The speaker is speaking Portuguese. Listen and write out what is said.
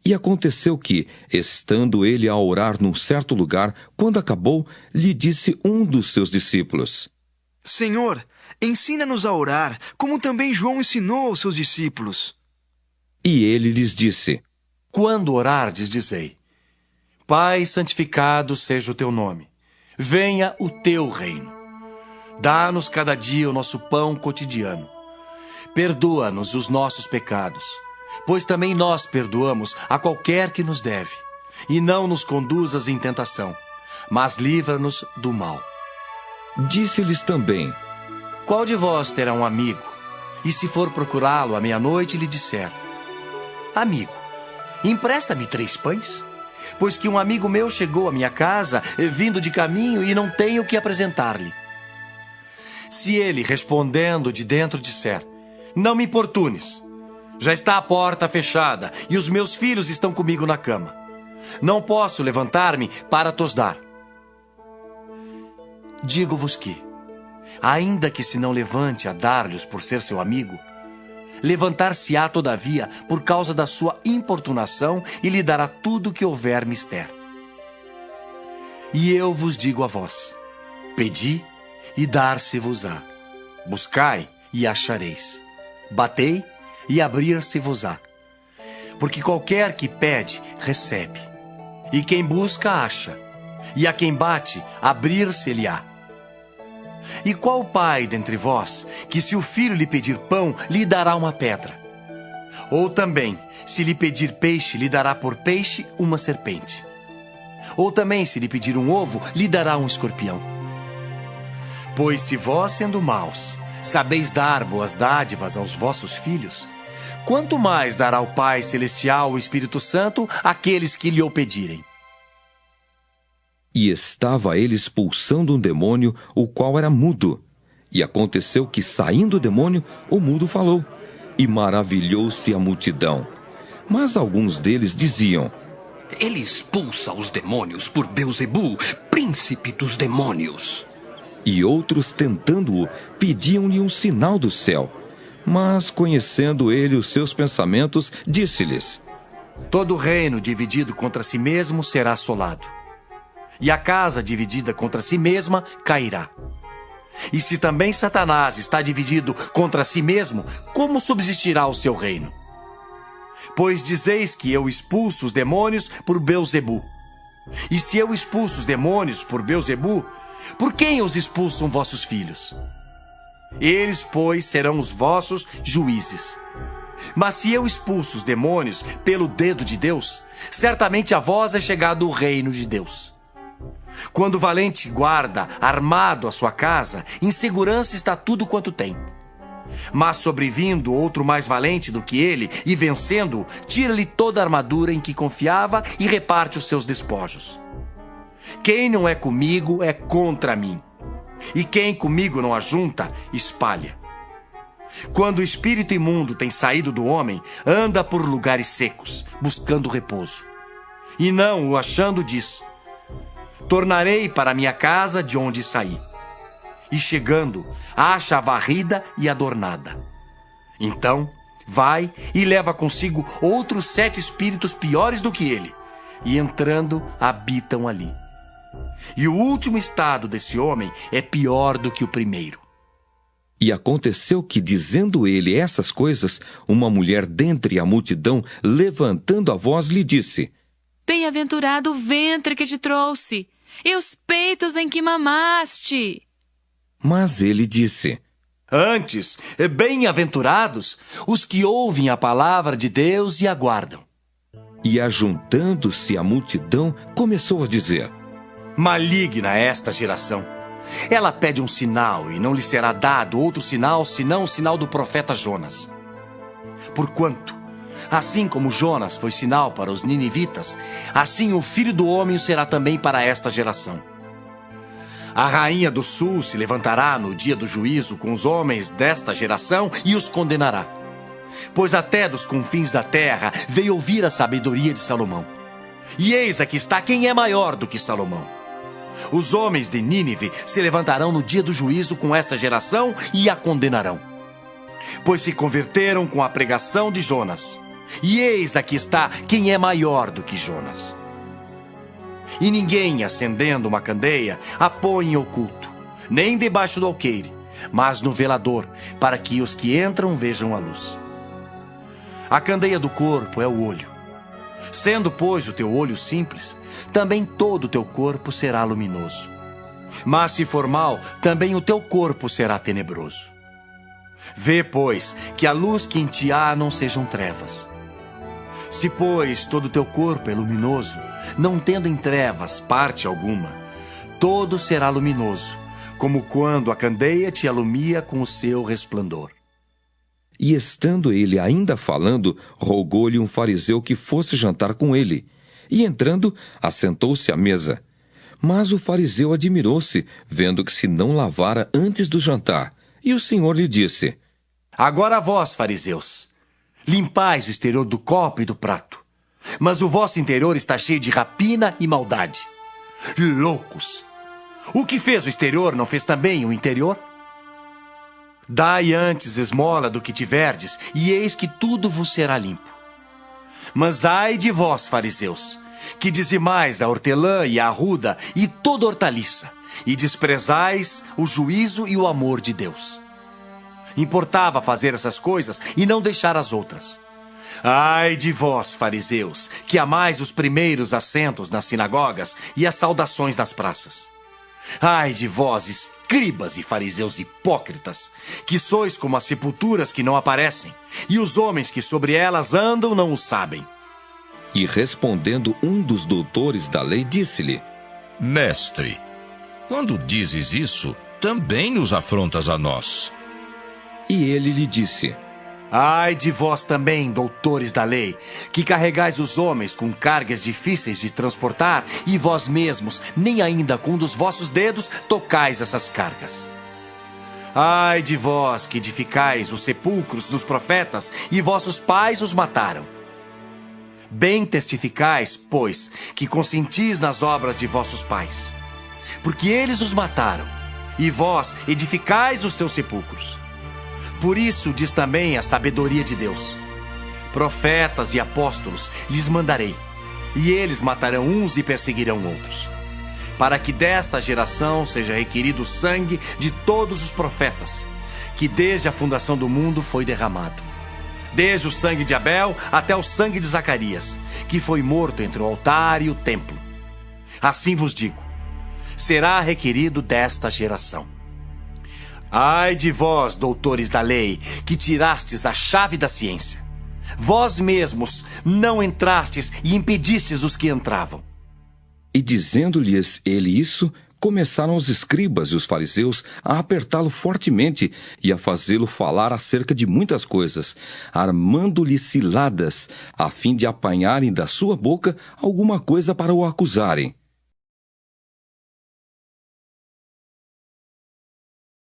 E aconteceu que, estando ele a orar num certo lugar, quando acabou, lhe disse um dos seus discípulos: Senhor, ensina-nos a orar, como também João ensinou aos seus discípulos. E ele lhes disse: Quando orardes, dizei: Pai, santificado seja o teu nome. Venha o teu reino. Dá-nos cada dia o nosso pão cotidiano. Perdoa-nos os nossos pecados, pois também nós perdoamos a qualquer que nos deve. E não nos conduzas em tentação, mas livra-nos do mal. Disse-lhes também: Qual de vós terá um amigo, e se for procurá-lo à meia-noite, lhe disser: Amigo, empresta-me 3 pães? Pois que um amigo meu chegou à minha casa, vindo de caminho, e não tenho o que apresentar-lhe. Se ele, respondendo de dentro, disser: Não me importunes, já está a porta fechada, e os meus filhos estão comigo na cama. Não posso levantar-me para tos dar. Digo-vos que, ainda que se não levante a dar-lhes por ser seu amigo, levantar-se-á, todavia, por causa da sua importunação, e lhe dará tudo o que houver mister. E eu vos digo a vós: pedi, e dar-se-vos-á. Buscai, e achareis. Batei, e abrir-se-vos-á. Porque qualquer que pede, recebe. E quem busca, acha. E a quem bate, abrir-se-lhe-á. E qual pai dentre vós, que se o filho lhe pedir pão, lhe dará uma pedra? Ou também, se lhe pedir peixe, lhe dará por peixe uma serpente? Ou também, se lhe pedir um ovo, lhe dará um escorpião? Pois se vós, sendo maus, sabeis dar boas dádivas aos vossos filhos, quanto mais dará o Pai Celestial o Espírito Santo àqueles que lhe o pedirem. E estava ele expulsando um demônio, o qual era mudo. E aconteceu que, saindo o demônio, o mudo falou, e maravilhou-se a multidão. Mas alguns deles diziam: Ele expulsa os demônios por Belzebu, príncipe dos demônios. E outros, tentando-o, pediam-lhe um sinal do céu. Mas, conhecendo ele os seus pensamentos, disse-lhes: Todo reino dividido contra si mesmo será assolado, e a casa dividida contra si mesma cairá. E se também Satanás está dividido contra si mesmo, como subsistirá o seu reino? Pois dizeis que eu expulso os demônios por Belzebu. E se eu expulso os demônios por Belzebu, por quem os expulsam vossos filhos? Eles, pois, serão os vossos juízes. Mas se eu expulso os demônios pelo dedo de Deus, certamente a vós é chegado o reino de Deus. Quando o valente guarda armado a sua casa, em segurança está tudo quanto tem. Mas sobrevindo outro mais valente do que ele, e vencendo-o, tira-lhe toda a armadura em que confiava e reparte os seus despojos. Quem não é comigo é contra mim, e quem comigo não ajunta, espalha. Quando o espírito imundo tem saído do homem, anda por lugares secos, buscando repouso. E não o achando, diz: Tornarei para minha casa de onde saí. E chegando, acha-a varrida e adornada. Então, vai e leva consigo outros 7 espíritos piores do que ele, e entrando, habitam ali. E o último estado desse homem é pior do que o primeiro. E aconteceu que, dizendo ele essas coisas, uma mulher dentre a multidão, levantando a voz, lhe disse: Bem-aventurado o ventre que te trouxe, e os peitos em que mamaste. Mas ele disse: Antes, bem-aventurados os que ouvem a palavra de Deus e aguardam. E ajuntando-se a multidão, começou a dizer: Maligna é esta geração. Ela pede um sinal, e não lhe será dado outro sinal, senão o sinal do profeta Jonas. Porquanto, assim como Jonas foi sinal para os ninivitas, assim o Filho do Homem o será também para esta geração. A rainha do sul se levantará no dia do juízo com os homens desta geração e os condenará. Pois até dos confins da terra veio ouvir a sabedoria de Salomão. E eis aqui está quem é maior do que Salomão. Os homens de Nínive se levantarão no dia do juízo com esta geração e a condenarão. Pois se converteram com a pregação de Jonas. E eis aqui está quem é maior do que Jonas. E ninguém, acendendo uma candeia, a põe em oculto, nem debaixo do alqueire, mas no velador, para que os que entram vejam a luz. A candeia do corpo é o olho. Sendo, pois, o teu olho simples, também todo o teu corpo será luminoso. Mas se for mau, também o teu corpo será tenebroso. Vê, pois, que a luz que em ti há não sejam trevas. Se, pois, todo o teu corpo é luminoso, não tendo em trevas parte alguma, todo será luminoso, como quando a candeia te alumia com o seu resplandor. E estando ele ainda falando, rogou-lhe um fariseu que fosse jantar com ele. E entrando, assentou-se à mesa. Mas o fariseu admirou-se, vendo que se não lavara antes do jantar. E o Senhor lhe disse: Agora vós, fariseus, limpais o exterior do copo e do prato, mas o vosso interior está cheio de rapina e maldade. Loucos! O que fez o exterior não fez também o interior? Dai antes esmola do que tiverdes, e eis que tudo vos será limpo. Mas ai de vós, fariseus, que dizimais a hortelã e a arruda e toda hortaliça, e desprezais o juízo e o amor de Deus. Importava fazer essas coisas e não deixar as outras. Ai de vós, fariseus, que amais os primeiros assentos nas sinagogas e as saudações nas praças. Ai de vós, escribas e fariseus hipócritas, que sois como as sepulturas que não aparecem, e os homens que sobre elas andam não o sabem. E respondendo um dos doutores da lei, disse-lhe: Mestre, quando dizes isso, também nos afrontas a nós. E ele lhe disse: Ai de vós também, doutores da lei, que carregais os homens com cargas difíceis de transportar, e vós mesmos, nem ainda com um dos vossos dedos, tocais essas cargas. Ai de vós que edificais os sepulcros dos profetas, e vossos pais os mataram. Bem testificais, pois, que consentis nas obras de vossos pais, porque eles os mataram, e vós edificais os seus sepulcros. Por isso diz também a sabedoria de Deus: profetas e apóstolos lhes mandarei, e eles matarão uns e perseguirão outros, para que desta geração seja requerido o sangue de todos os profetas, que desde a fundação do mundo foi derramado, desde o sangue de Abel até o sangue de Zacarias, que foi morto entre o altar e o templo. Assim vos digo, será requerido desta geração. Ai de vós, doutores da lei, que tirastes a chave da ciência. Vós mesmos não entrastes e impedistes os que entravam. E dizendo-lhes ele isso, começaram os escribas e os fariseus a apertá-lo fortemente e a fazê-lo falar acerca de muitas coisas, armando-lhe ciladas, a fim de apanharem da sua boca alguma coisa para o acusarem.